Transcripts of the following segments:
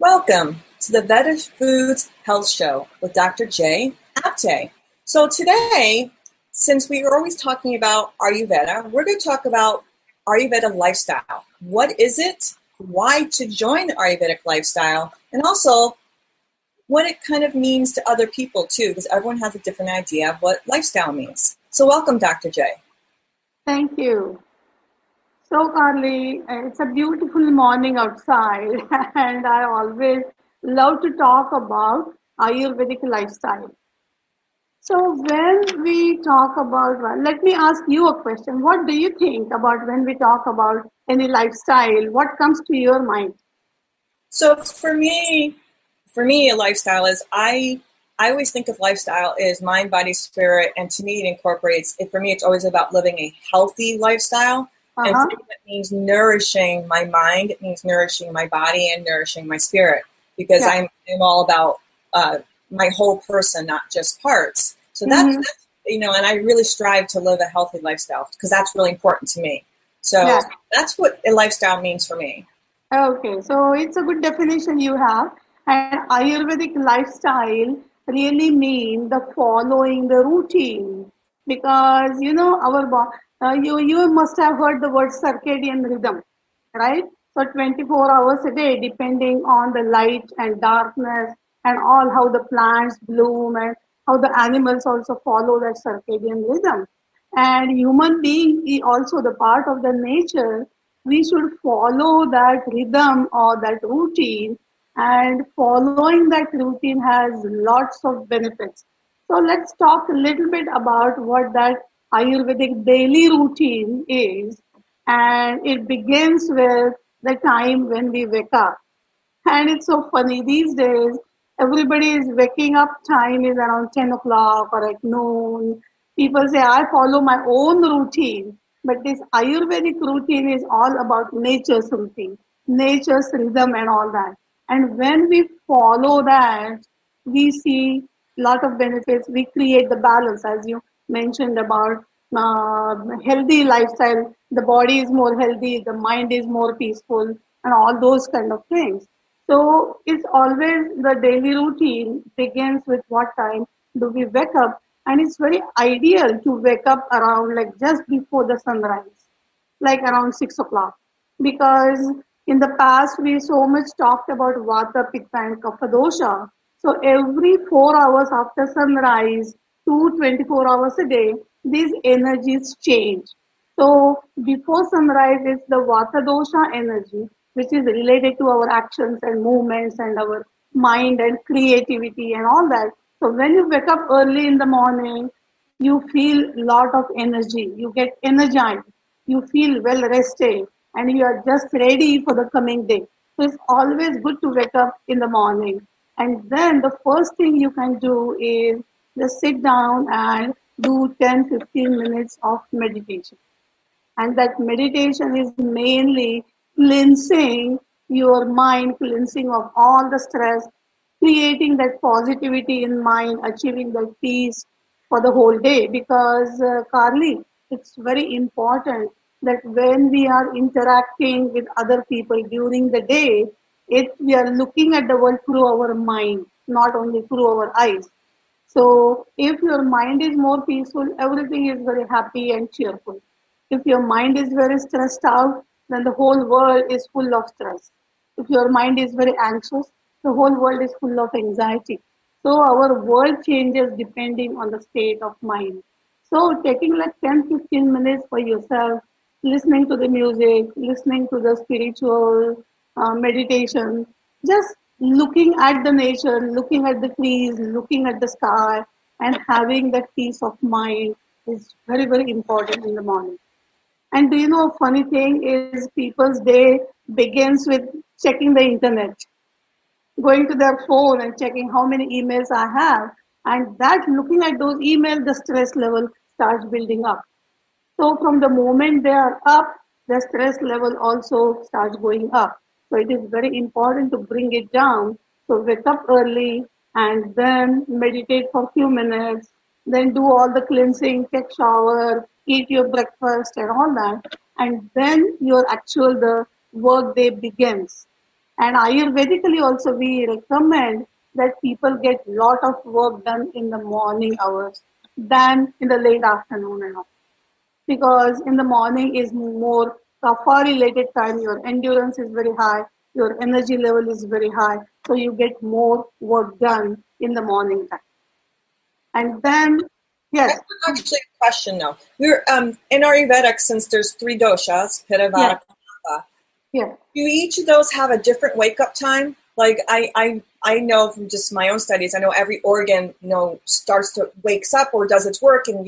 Welcome to the VedaFoods Health Show with Dr. J. Apte. So today, since we are always talking about Ayurveda, we're going to talk about Ayurveda lifestyle. What is it? Why to join the Ayurvedic lifestyle? And also, what it kind of means to other people too, because everyone has a different idea of what lifestyle means. So welcome, Dr. J. Thank you. So, Carly, it's a beautiful morning outside, and I always love to talk about Ayurvedic lifestyle. So, when we talk about, let me ask you a question. What do you think about when we talk about any lifestyle? What comes to your mind? So, for me, a lifestyle is I always think of lifestyle as mind, body, spirit, and to me, it incorporates. For me, it's always about living a healthy lifestyle. And for me, that means nourishing my mind, it means nourishing my body and nourishing my spirit, because I'm all about my whole person, not just parts. So that's, and I really strive to live a healthy lifestyle because that's really important to me. So that's what a lifestyle means for me. Okay, so it's a good definition you have. And Ayurvedic lifestyle really means the following the routine, because you must have heard the word circadian rhythm, right? So 24 hours a day, depending on the light and darkness and all, how the plants bloom and how the animals also follow that circadian rhythm. And human being is also the part of the nature. We should follow that rhythm or that routine, and following that routine has lots of benefits. So let's talk a little bit about what that Ayurvedic daily routine is. And it begins with the time when we wake up. And it's so funny these days, everybody is waking up time is around 10 o'clock or at noon. People say, I follow my own routine. But this Ayurvedic routine is all about nature's routine, nature's rhythm and all that. And when we follow that, we see a lot of benefits. We create the balance, as you mentioned about healthy lifestyle. The body is more healthy, the mind is more peaceful, and all those kind of things. So it's always the daily routine begins with what time do we wake up. And it's very ideal to wake up around like just before the sunrise, like around 6 o'clock. Because in the past, we so much talked about Vata, Pitta, and Kapha dosha. So every 4 hours after sunrise to 24 hours a day, these energies change. So before sunrise is the Vata dosha energy, which is related to our actions and movements and our mind and creativity and all that. So when you wake up early in the morning, you feel a lot of energy. You get energized. You feel well rested, and you are just ready for the coming day. So it's always good to wake up in the morning. And then the first thing you can do is just sit down and do 10-15 minutes of meditation. And that meditation is mainly cleansing your mind, cleansing of all the stress, creating that positivity in mind, achieving that peace for the whole day. Because, Carly, it's very important that when we are interacting with other people during the day, we are looking at the world through our mind, not only through our eyes. So if your mind is more peaceful, everything is very happy and cheerful. If your mind is very stressed out, then the whole world is full of stress. If your mind is very anxious, the whole world is full of anxiety. So our world changes depending on the state of mind. So taking like 10-15 minutes for yourself, listening to the music, listening to the spiritual meditation, just looking at the nature, looking at the trees, looking at the sky, and having that peace of mind is very, very important in the morning. And do you know, a funny thing is people's day begins with checking the internet, going to their phone and checking how many emails I have. And that looking at those emails, the stress level starts building up. So from the moment they are up, the stress level also starts going up. So it is very important to bring it down. So wake up early and then meditate for a few minutes, then do all the cleansing, take shower, eat your breakfast and all that. And then the work day begins. And Ayurvedically also we recommend that people get lot of work done in the morning hours than in the late afternoon and all. Because in the morning is more kapha related time, your endurance is very high, your energy level is very high, so you get more work done in the morning time. And then, I yes, have actually a question though. We're in Ayurvedic, since there's 3 doshas, Pitta, yes, Vata, Kapha. yes, Do each of those have a different wake up time? Like I know from just my own studies, I know every organ, starts to wakes up or does its work, and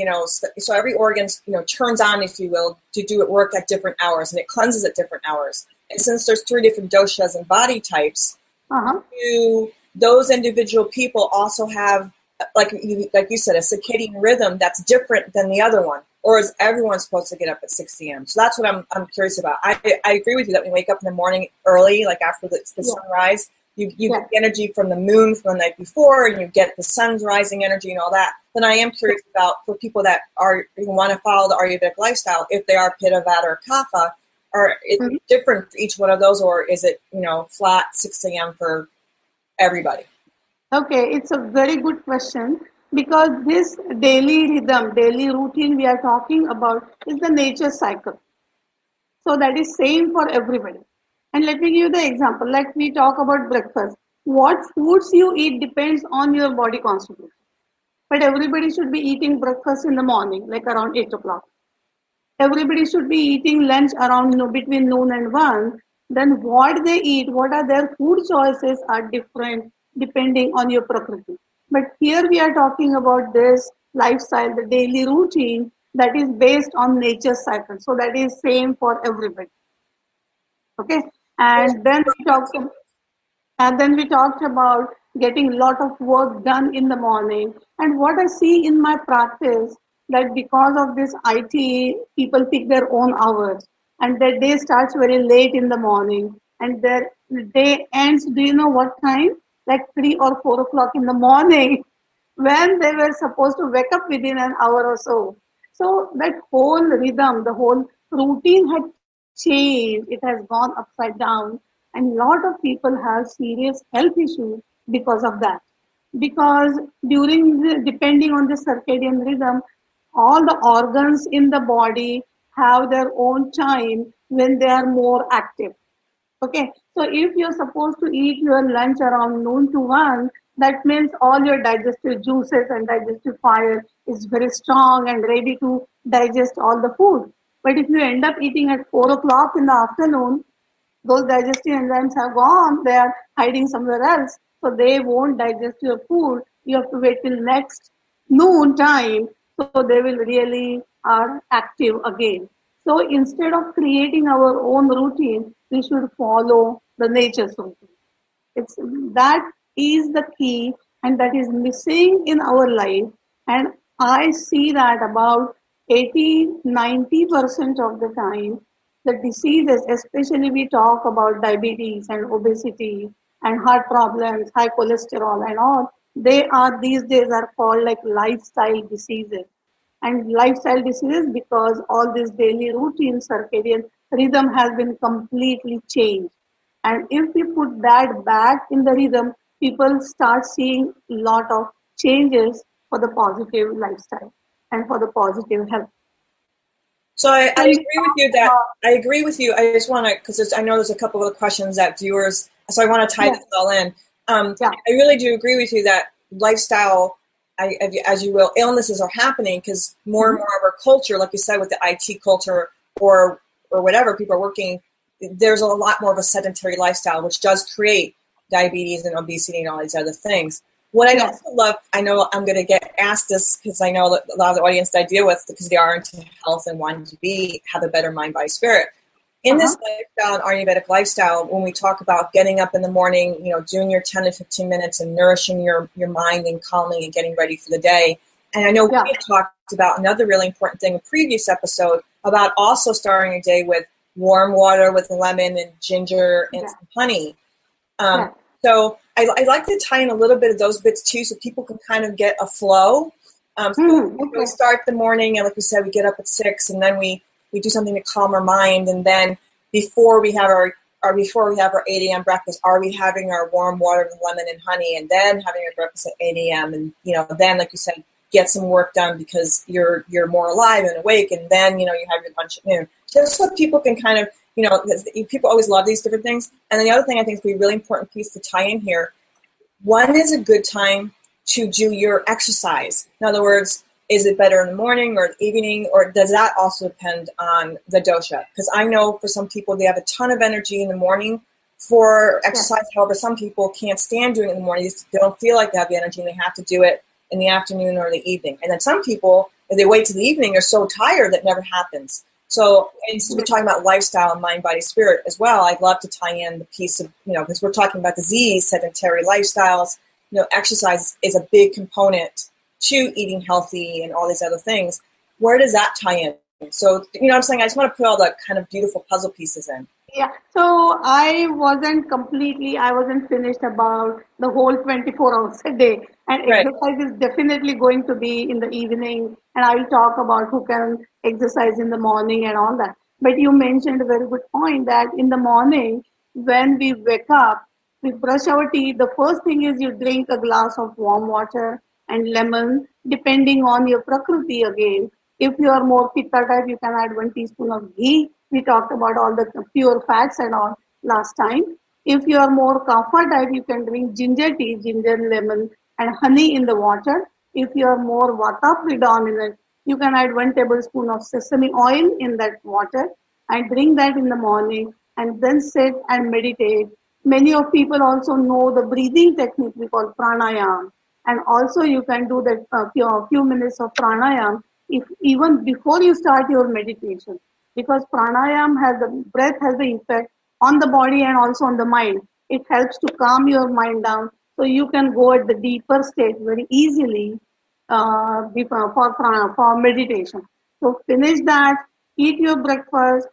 so every organ, turns on, if you will, to do its work at different hours, and it cleanses at different hours. And since there's 3 different doshas and body types, uh-huh. do those individual people also have, like you said, a circadian rhythm that's different than the other one? Or is everyone supposed to get up at 6 a.m.? So that's what I'm curious about. I agree with you that when you wake up in the morning early, like after the sunrise, you get the energy from the moon from the night before, and you get the sun's rising energy and all that. Then I am curious about, for people that want to follow the Ayurvedic lifestyle, if they are Pitta, Vata, or Kapha, or is it different for each one of those, or is it flat 6 a.m. for everybody? Okay, it's a very good question, because this daily rhythm, daily routine we are talking about is the nature cycle. So that is same for everybody. And let me give you the example. Like we talk about breakfast. What foods you eat depends on your body constitution. But everybody should be eating breakfast in the morning, like around 8 o'clock. Everybody should be eating lunch around between noon and 1. Then what they eat, what are their food choices are different depending on your prakriti. But here we are talking about this lifestyle, the daily routine that is based on nature cycle. So that is same for everybody. Okay. And then we talked about getting a lot of work done in the morning. And what I see in my practice, that because of this IT, people pick their own hours, and their day starts very late in the morning, and their day ends, do you know what time? Like 3 or 4 o'clock in the morning, when they were supposed to wake up within an hour or so. So that whole rhythm, the whole routine had changed. It has gone upside down, and a lot of people have serious health issues because of that. Because depending on the circadian rhythm, all the organs in the body have their own time when they are more active. Okay, so if you're supposed to eat your lunch around noon to 1, that means all your digestive juices and digestive fire is very strong and ready to digest all the food. But if you end up eating at 4 o'clock in the afternoon, those digestive enzymes have gone, they are hiding somewhere else, so they won't digest your food. You have to wait till next noon time, so they will really are active again. So instead of creating our own routine, we should follow the nature's routine. It's that is the key, and that is missing in our life. And I see that about 80-90% of the time, the diseases, especially we talk about diabetes and obesity and heart problems, high cholesterol and all, they are these days are called like lifestyle diseases. And lifestyle diseases because all this daily routine circadian rhythm has been completely changed. And if we put that back in the rhythm, people start seeing a lot of changes for the positive lifestyle and for the positive health. So I agree with you that I agree with you. I just want to, because I know there's a couple of questions that viewers, so I want to tie this all in. I really do agree with you that lifestyle, as you will, illnesses are happening because more and more of our culture, like you said, with the IT culture or whatever, people are working, there's a lot more of a sedentary lifestyle, which does create diabetes and obesity and all these other things. What I also love, I know I'm going to get asked this because I know that a lot of the audience that I deal with, because they are into health and want to have a better mind, body, spirit. In this lifestyle, Ayurvedic lifestyle, when we talk about getting up in the morning, doing your 10 to 15 minutes and nourishing your mind and calming and getting ready for the day. And I know we had talked about another really important thing in a previous episode about also starting your day with warm water with lemon and ginger and some honey. So I like to tie in a little bit of those bits too, so people can kind of get a flow. We start the morning, and like we said, we get up at 6, and then we do something to calm our mind, and then before we have our or before we have our 8 a.m. breakfast, are we having our warm water with lemon and honey and then having our breakfast at 8 a.m. and, then, like you said, get some work done because you're more alive and awake, and then, you have your lunch at noon. Just so people can kind of, because people always love these different things. And then the other thing I think is a really important piece to tie in here, when is a good time to do your exercise? In other words, is it better in the morning or the evening, or does that also depend on the dosha? Because I know for some people, they have a ton of energy in the morning for exercise. Yeah. However, some people can't stand doing it in the morning. They don't feel like they have the energy, and they have to do it in the afternoon or the evening. And then some people, if they wait till the evening, they're so tired that never happens. So, and since we're talking about lifestyle and mind, body, spirit as well, I'd love to tie in the piece of, because we're talking about disease, sedentary lifestyles, exercise is a big component to eating healthy and all these other things. Where does that tie in? So, what I'm saying? I just want to put all the kind of beautiful puzzle pieces in. Yeah, so I wasn't finished about the whole 24 hours a day. And right. Exercise is definitely going to be in the evening. And I will talk about who can exercise in the morning and all that. But you mentioned a very good point that in the morning, when we wake up, we brush our teeth. The first thing is you drink a glass of warm water and lemon, depending on your prakriti again. If you are more pitta type, you can add 1 teaspoon of ghee. We talked about all the pure fats and all last time. If you are more kapha type, you can drink ginger tea, ginger, lemon, and honey in the water. If you are more vata predominant, you can add 1 tablespoon of sesame oil in that water and drink that in the morning and then sit and meditate. Many of people also know the breathing technique we call pranayam. And also you can do that few minutes of pranayam if even before you start your meditation. Because pranayam breath has the effect on the body and also on the mind. It helps to calm your mind down, so you can go at the deeper state very easily for meditation. So finish that, eat your breakfast.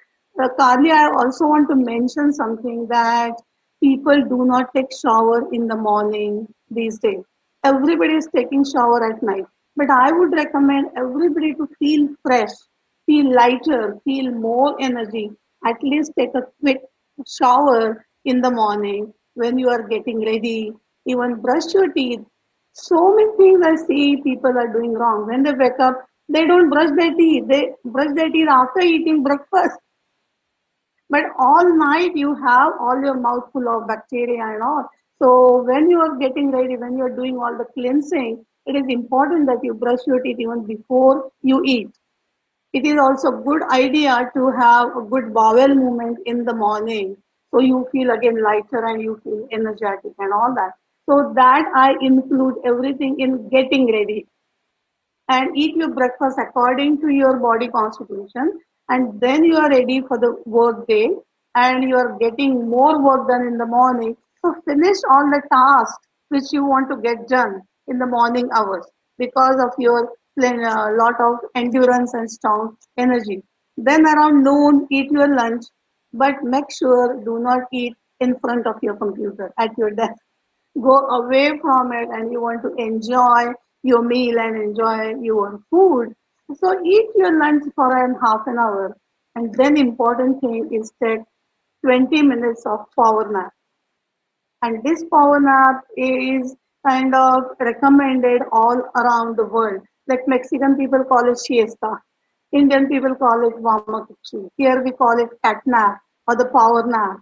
Carly, I also want to mention something that people do not take shower in the morning these days. Everybody is taking shower at night. But I would recommend everybody to feel fresh, feel lighter, feel more energy. At least take a quick shower in the morning when you are getting ready. Even brush your teeth. So many things I see people are doing wrong. When they wake up, they don't brush their teeth. They brush their teeth after eating breakfast. But all night you have all your mouth full of bacteria and all. So when you are getting ready, when you are doing all the cleansing, it is important that you brush your teeth even before you eat. It is also a good idea to have a good bowel movement in the morning. So you feel again lighter and you feel energetic and all that. So that I include everything in getting ready. And eat your breakfast according to your body constitution. And then you are ready for the work day. And you are getting more work done in the morning. So finish all the tasks which you want to get done in the morning hours because of your lot of endurance and strong energy. Then around noon, eat your lunch, but make sure do not eat in front of your computer at your desk. Go away from it and you want to enjoy your meal and enjoy your food. So eat your lunch for half an hour. And then important thing is take 20 minutes of power nap. And this power nap is kind of recommended all around the world. Like Mexican people call it siesta. Indian people call it wamakuchi. Here we call it cat nap or the power nap.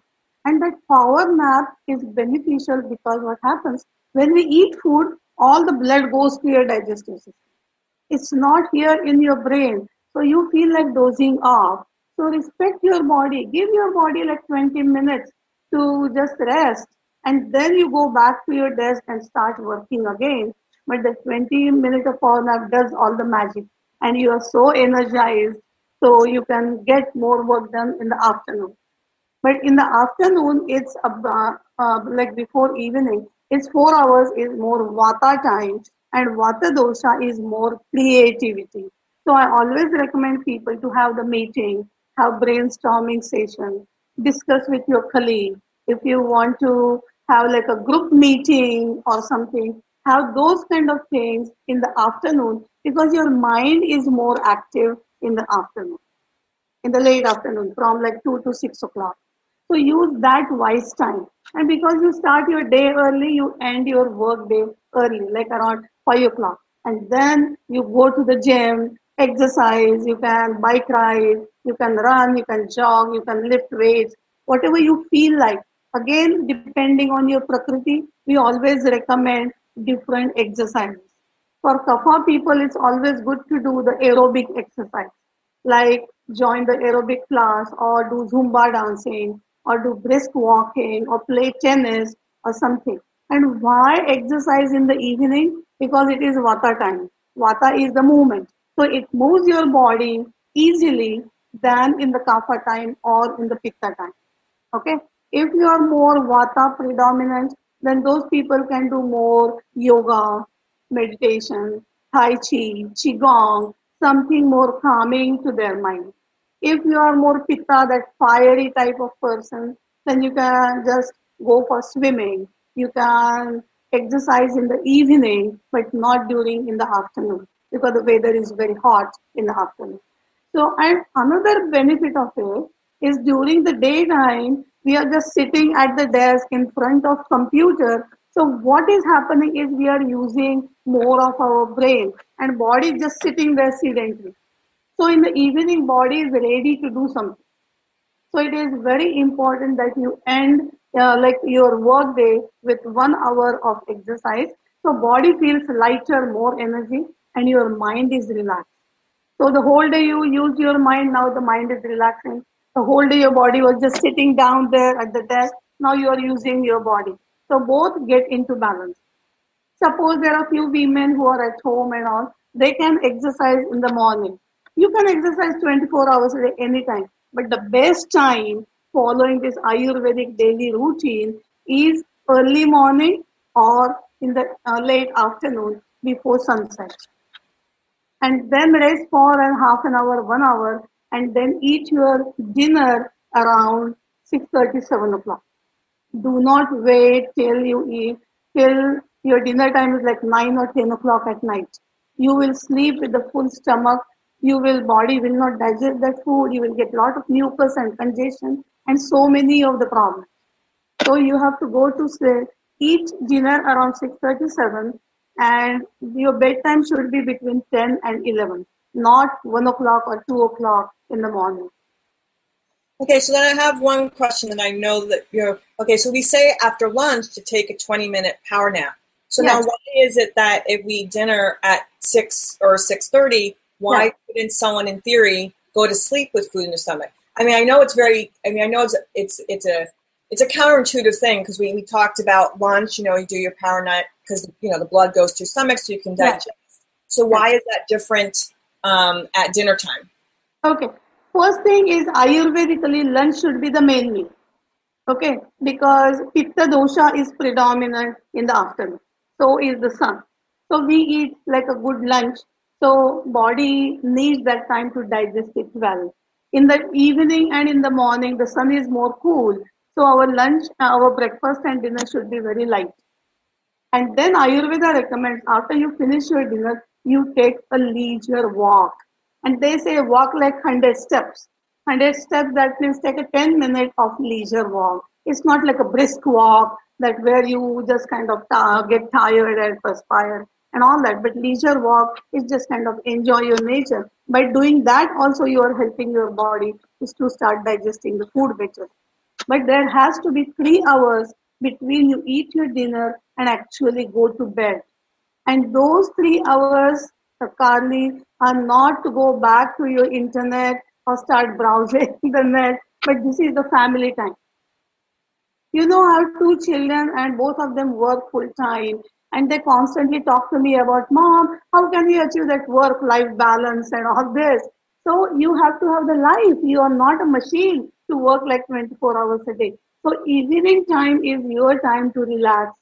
And that power nap is beneficial because what happens when we eat food, all the blood goes to your digestive system. It's not here in your brain. So you feel like dozing off. So respect your body. Give your body like 20 minutes to just rest. And then you go back to your desk and start working again. But the 20 minutes of power nap does all the magic. And you are so energized. So you can get more work done in the afternoon. But in the afternoon, it's like before evening, it's 4 hours is more vata time. And vata dosha is more creativity. So I always recommend people to have the meeting, have brainstorming session, discuss with your colleague. If you want to have like a group meeting or something, have those kind of things in the afternoon because your mind is more active in the afternoon, in the late afternoon from like 2 to 6 o'clock. So use that wise time. And because you start your day early, you end your work day early, like around 5 o'clock. And then you go to the gym, exercise, you can bike ride, you can run, you can jog, you can lift weights, whatever you feel like. Again, depending on your prakriti, we always recommend different exercises. For kapha people, it's always good to do the aerobic exercise, like join the aerobic class or do Zumba dancing or do brisk walking or play tennis or something. And why exercise in the evening? Because it is Vata time. Vata is the movement. So it moves your body easily than in the Kapha time or in the Pitta time. Okay. If you are more Vata predominant, then those people can do more yoga, meditation, Tai Chi, Qigong, something more calming to their mind. If you are more Pitta, that fiery type of person, then you can just go for swimming. You can exercise in the evening, but not during in the afternoon because the weather is very hot in the afternoon. So, and another benefit of it is during the daytime, we are just sitting at the desk in front of computer. So what is happening is we are using more of our brain and body is just sitting there sedentary. So in the evening, body is ready to do something. So it is very important that you end like your work day with 1 hour of exercise. So body feels lighter, more energy, and your mind is relaxed. So the whole day you use your mind, now the mind is relaxing. The whole day your body was just sitting down there at the desk. Now you are using your body. So both get into balance. Suppose there are few women who are at home and all, they can exercise in the morning. You can exercise 24 hours a day anytime. But the best time following this Ayurvedic daily routine is early morning or in the late afternoon before sunset, and then rest for an half an hour, 1 hour, and then eat your dinner around 6:30, 7 o'clock. Do not wait till you eat, till your dinner time is like 9 or 10 o'clock at night. You will sleep with a full stomach. Body will not digest that food. You will get a lot of mucus and congestion and so many of the problems. So you have to go to sleep, eat dinner around 6:37, and your bedtime should be between 10 and 11, not 1 o'clock or 2 o'clock in the morning. Okay, so then I have one question that I know that okay, so we say after lunch to take a 20-minute power nap. So Yes. now why is it that if we dinner at 6 or 6:30, why couldn't someone in theory go to sleep with food in the stomach? I mean, I know it's it's a counterintuitive thing because we talked about lunch, you do your power nap because, the blood goes to your stomach so you can digest. So why is that different at dinner time? Okay. First thing is Ayurvedically, lunch should be the main meal. Okay. Because Pitta dosha is predominant in the afternoon. So is the sun. So we eat like a good lunch. So body needs that time to digest it well. In the evening and in the morning, the sun is more cool. So our lunch, our breakfast and dinner should be very light. And then Ayurveda recommends after you finish your dinner, you take a leisure walk. And they say walk like 100 steps. 100 steps, that means take a 10-minute of leisure walk. It's not like a brisk walk that where you just kind of get tired and perspire and all that. But leisure walk is just kind of enjoy your nature. By doing that also you are helping your body is to start digesting the food better. But there has to be 3 hours between you eat your dinner and actually go to bed. And those 3 hours, Carly, are not to go back to your internet or start browsing the net, but this is the family time. I have 2 children and both of them work full time. And they constantly talk to me about, Mom, how can we achieve that work-life balance and all this? So you have to have the life. You are not a machine to work like 24 hours a day. So evening time is your time to relax,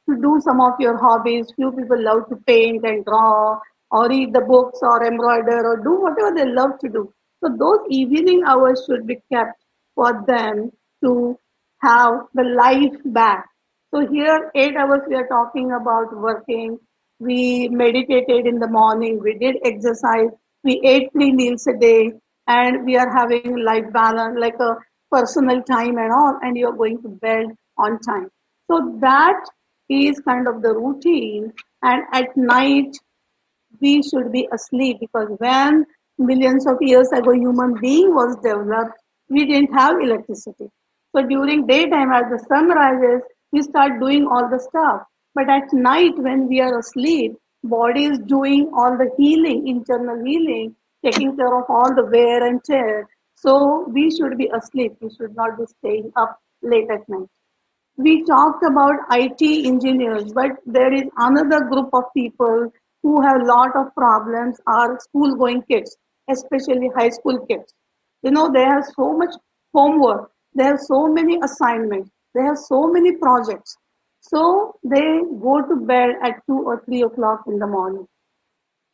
to do some of your hobbies. Few people love to paint and draw or read the books or embroider or do whatever they love to do. So those evening hours should be kept for them to have the life back. So here 8 hours we are talking about working. We meditated in the morning. We did exercise. We ate 3 meals a day and we are having life balance like a personal time and all, and you're going to bed on time. So that is kind of the routine. And at night, we should be asleep, because when millions of years ago human being was developed, we didn't have electricity. So during daytime, as the sun rises, we start doing all the stuff. But at night, when we are asleep, body is doing all the healing, internal healing, taking care of all the wear and tear. So we should be asleep. We should not be staying up late at night. We talked about IT engineers, but there is another group of people who have a lot of problems, are school going kids, especially high school kids. They have so much homework, they have so many assignments, they have so many projects. So they go to bed at 2 or 3 o'clock in the morning.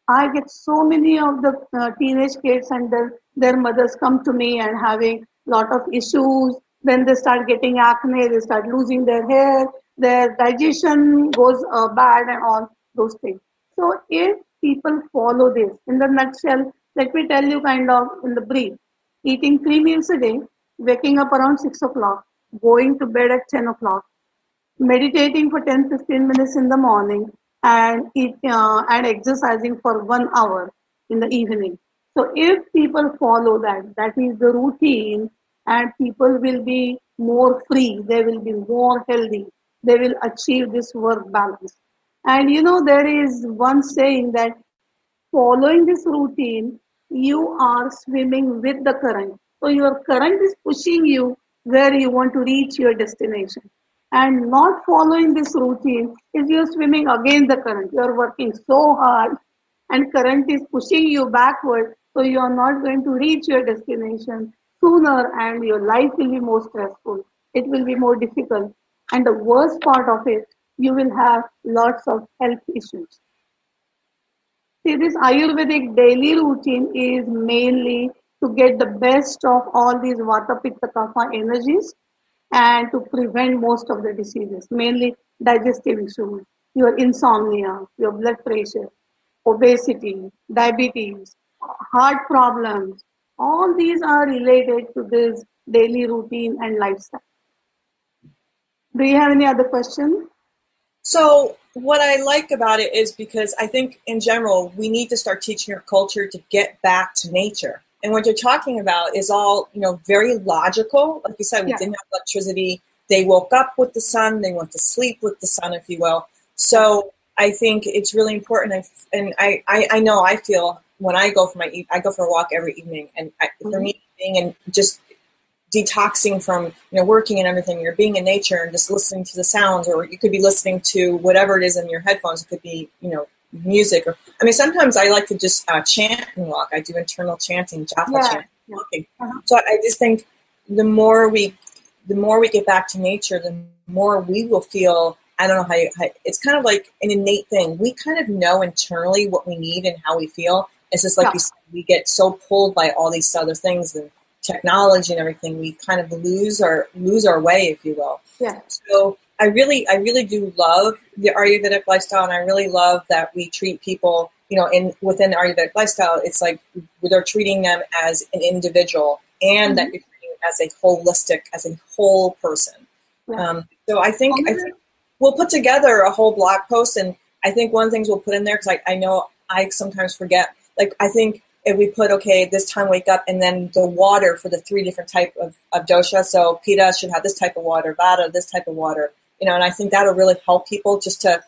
I get so many of the teenage kids and their mothers come to me and having lot of issues. Then they start getting acne, they start losing their hair, their digestion goes bad and all those things. So if people follow this, in the nutshell, let me tell you kind of in the brief, eating 3 meals a day, waking up around 6 o'clock, going to bed at 10 o'clock, meditating for 10-15 minutes in the morning, and exercising for 1 hour in the evening. So if people follow that, that is the routine, and people will be more free, they will be more healthy, they will achieve this work balance. And there is one saying that following this routine, you are swimming with the current. So your current is pushing you where you want to reach your destination. And not following this routine is you're swimming against the current. You're working so hard and current is pushing you backward. So you are not going to reach your destination sooner, and your life will be more stressful. It will be more difficult. And the worst part of it, you will have lots of health issues. See, this Ayurvedic daily routine is mainly to get the best of all these Vata, Pitta, Kapha energies and to prevent most of the diseases, mainly digestive issues, your insomnia, your blood pressure, obesity, diabetes, heart problems. All these are related to this daily routine and lifestyle. Do you have any other questions? So what I like about it is because I think in general, we need to start teaching our culture to get back to nature. And what you're talking about is all, very logical. Like you said, we didn't have electricity. They woke up with the sun. They went to sleep with the sun, if you will. So I think it's really important. I know I feel when I go for I go for a walk every evening. And for me, being in just detoxing from, working and everything, you're being in nature and just listening to the sounds, or you could be listening to whatever it is in your headphones. It could be, music, or sometimes I like to just chant and walk. I do internal chanting, japa chanting, walking. So I just think the more we get back to nature, the more we will feel. I don't know how it's kind of like an innate thing. We kind of know internally what we need and how we feel. It's just like you said, we get so pulled by all these other things and technology and everything. We kind of lose our way, if you will. Yeah. So I really do love the Ayurvedic lifestyle, and I really love that we treat people, within the Ayurvedic lifestyle, it's like they're treating them as an individual, and that you're treating them as a holistic, as a whole person. Yeah. So I think we'll put together a whole blog post, and I think one of the things we'll put in there, because I know I sometimes forget, I think if we put, this time wake up, and then the water for the 3 different type of dosha. So Pitta should have this type of water, Vata, this type of water, and I think that'll really help people just to,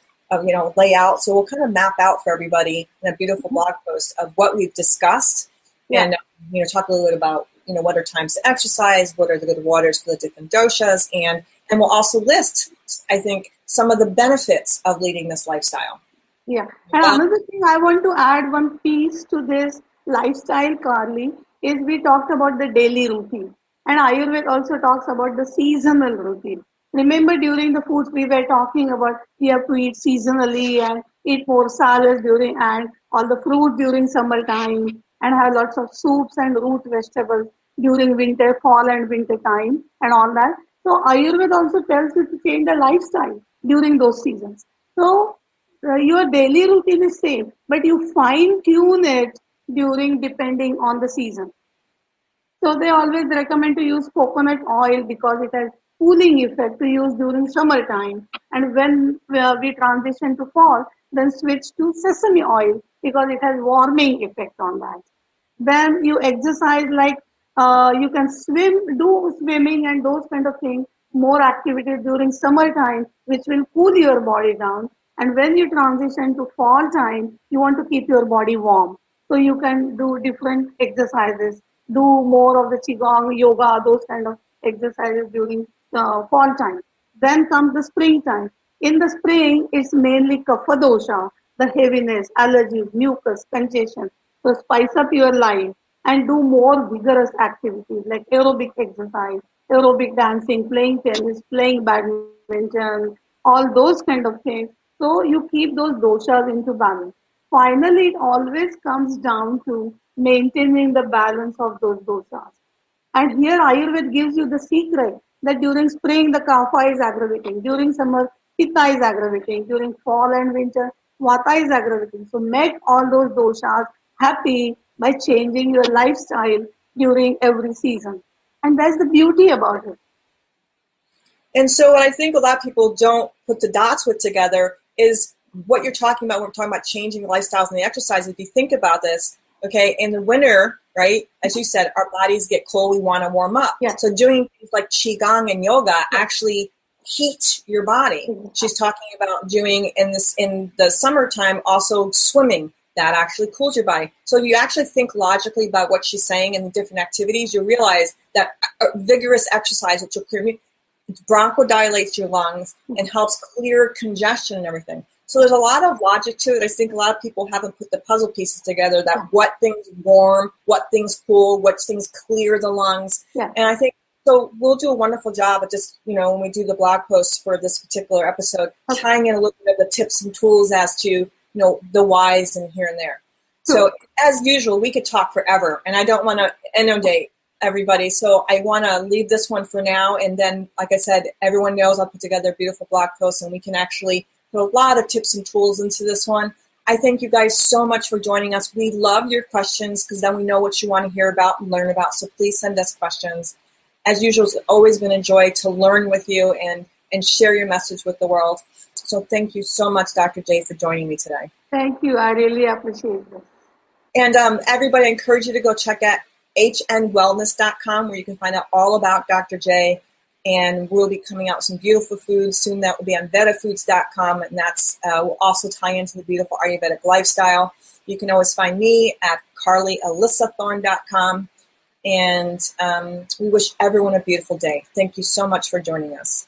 lay out. So we'll kind of map out for everybody in a beautiful blog post of what we've discussed, and, talk a little bit about, what are times to exercise, what are the good waters for the different doshas, and we'll also list, I think, some of the benefits of leading this lifestyle. Yeah. And another thing I want to add one piece to this lifestyle, Carly, is we talked about the daily routine. And Ayurveda also talks about the seasonal routine. Remember, during the foods we were talking about, we have to eat seasonally and eat more salads and all the fruit during summertime, and have lots of soups and root vegetables during winter, fall and winter time, and all that. So Ayurveda also tells you to change the lifestyle during those seasons. So your daily routine is same, but you fine tune it depending on the season. So they always recommend to use coconut oil because it has cooling effect to use during summertime. And when we transition to fall, then switch to sesame oil because it has warming effect on that. Then you exercise like you can swim, do swimming and those kind of things, more activities during summertime, which will cool your body down. And when you transition to fall time, you want to keep your body warm. So you can do different exercises, do more of the qigong, yoga, those kind of exercises during fall time. Then comes the springtime. In the spring, it's mainly kapha dosha, the heaviness, allergies, mucus, congestion. So spice up your life and do more vigorous activities like aerobic exercise, aerobic dancing, playing tennis, playing badminton, all those kind of things. So you keep those doshas into balance. Finally, it always comes down to maintaining the balance of those doshas. And here Ayurveda gives you the secret that during spring the kapha is aggravating, during summer pitta is aggravating, during fall and winter vata is aggravating. So make all those doshas happy by changing your lifestyle during every season. And that's the beauty about it. And so what I think a lot of people don't put the dots with together is what you're talking about when we're talking about changing the lifestyles and the exercise. If you think about this, okay, in the winter, right, as you said, our bodies get cold, we want to warm up. Yes. So doing things like qigong and yoga actually heat your body. She's talking about doing in the summertime also swimming. That actually cools your body. So if you actually think logically about what she's saying and the different activities, you realize that vigorous exercise, which will clear, bronchodilates your lungs and helps clear congestion and everything. So there's a lot of logic to it. I think a lot of people haven't put the puzzle pieces together that what things warm, what things cool, what things clear the lungs. Yeah. And I think, so we'll do a wonderful job of just, when we do the blog posts for this particular episode, tying in a little bit of the tips and tools as to, the whys and here and there. So as usual, we could talk forever, and I don't want to inundate everybody. So I want to leave this one for now. And then, like I said, everyone knows I'll put together a beautiful blog post, and we can actually put a lot of tips and tools into this one. I thank you guys so much for joining us. We love your questions because then we know what you want to hear about and learn about. So please send us questions. As usual, it's always been a joy to learn with you and share your message with the world. So thank you so much, Dr. J, for joining me today. Thank you. I really appreciate this. And everybody, I encourage you to go check out hnwellness.com where you can find out all about Dr. J. And we'll be coming out with some beautiful foods soon. That will be on VedaFoods.com, and that's will also tie into the beautiful Ayurvedic lifestyle. You can always find me at CarlyAlyssaThorne.com. And we wish everyone a beautiful day. Thank you so much for joining us.